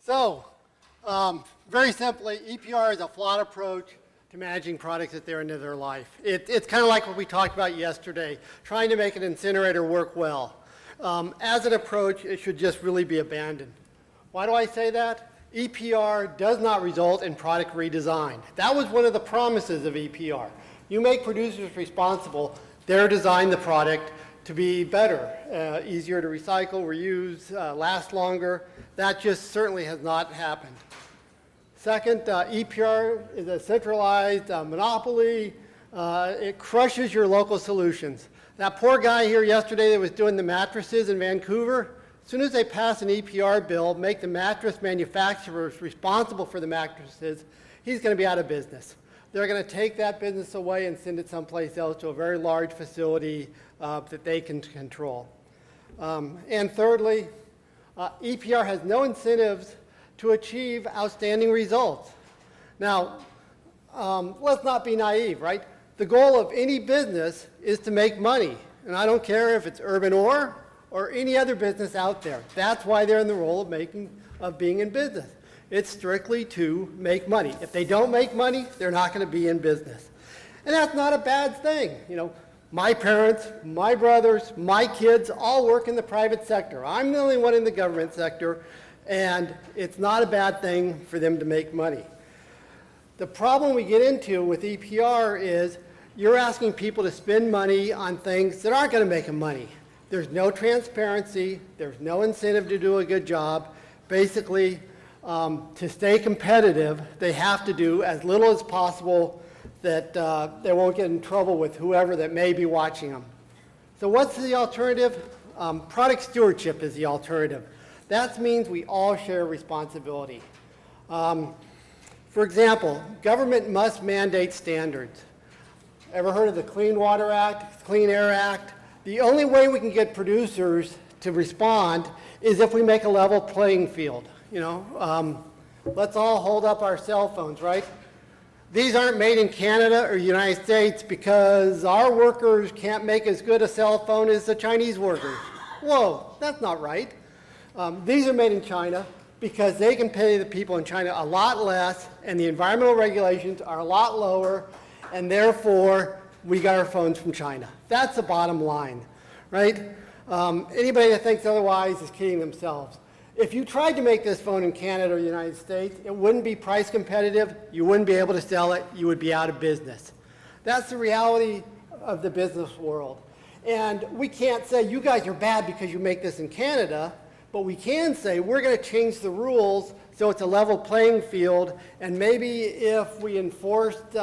So, very simply, EPR is a flawed approach to managing products at their end of their life. It's kind of like what we talked about yesterday, trying to make an incinerator work well. As an approach, it should just really be abandoned. Why do I say that? EPR does not result in product redesign. That was one of the promises of EPR. You make producers responsible, they're designing the product to be better, easier to recycle, reuse, last longer. That just certainly has not happened. Second, EPR is a centralized monopoly. It crushes your local solutions. That poor guy here yesterday that was doing the mattresses in Vancouver, as soon as they pass an EPR bill, make the mattress manufacturers responsible for the mattresses, he's going to be out of business. They're going to take that business away and send it someplace else to a very large facility that they can control. And thirdly, EPR has no incentives to achieve outstanding results. Now, let's not be naive, right? The goal of any business is to make money. And I don't care if it's Urban Ore or any other business out there. That's why they're in the role of being in business. It's strictly to make money. If they don't make money, they're not going to be in business. And that's not a bad thing. You know, my parents, my brothers, my kids all work in the private sector. I'm the only one in the government sector, and it's not a bad thing for them to make money. The problem we get into with EPR is you're asking people to spend money on things that aren't going to make them money. There's no transparency. There's no incentive to do a good job. Basically, to stay competitive, they have to do as little as possible that they won't get in trouble with whoever that may be watching them. So what's the alternative? Product stewardship is the alternative. That means we all share responsibility. For example, government must mandate standards. Ever heard of the Clean Water Act, Clean Air Act? The only way we can get producers to respond is if we make a level playing field. You know, let's all hold up our cell phones, right? These aren't made in Canada or the United States because our workers can't make as good a cell phone as the Chinese workers. Whoa, that's not right. These are made in China because they can pay the people in China a lot less and the environmental regulations are a lot lower, and therefore we got our phones from China. That's the bottom line, right? Anybody that thinks otherwise is kidding themselves. If you tried to make this phone in Canada or the United States, it wouldn't be price competitive, you wouldn't be able to sell it, you would be out of business. That's the reality of the business world. And we can't say, you guys are bad because you make this in Canada, but we can say we're going to change the rules so it's a level playing field, and maybe if we enforced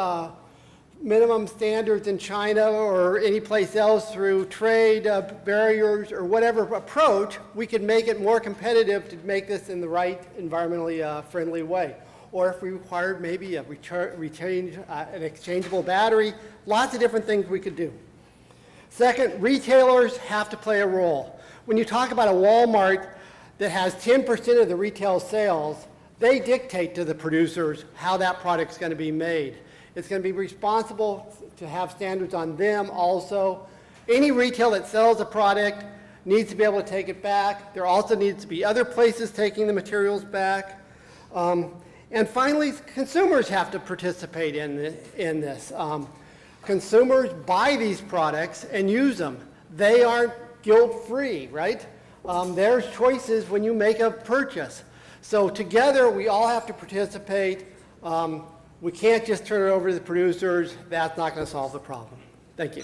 minimum standards in China or any place else through trade barriers or whatever approach, we could make it more competitive to make this in the right environmentally friendly way. Or if we required maybe an exchangeable battery, lots of different things we could do. Second, retailers have to play a role. When you talk about a Walmart that has 10% of the retail sales, they dictate to the producers how that product's going to be made. It's going to be responsible to have standards on them also. Any retail that sells a product needs to be able to take it back. There also needs to be other places taking the materials back. And finally, consumers have to participate in this. Consumers buy these products and use them. They aren't guilt-free, right? There's choices when you make a purchase. So together, we all have to participate. We can't just turn it over to the producers. That's not going to solve the problem. Thank you.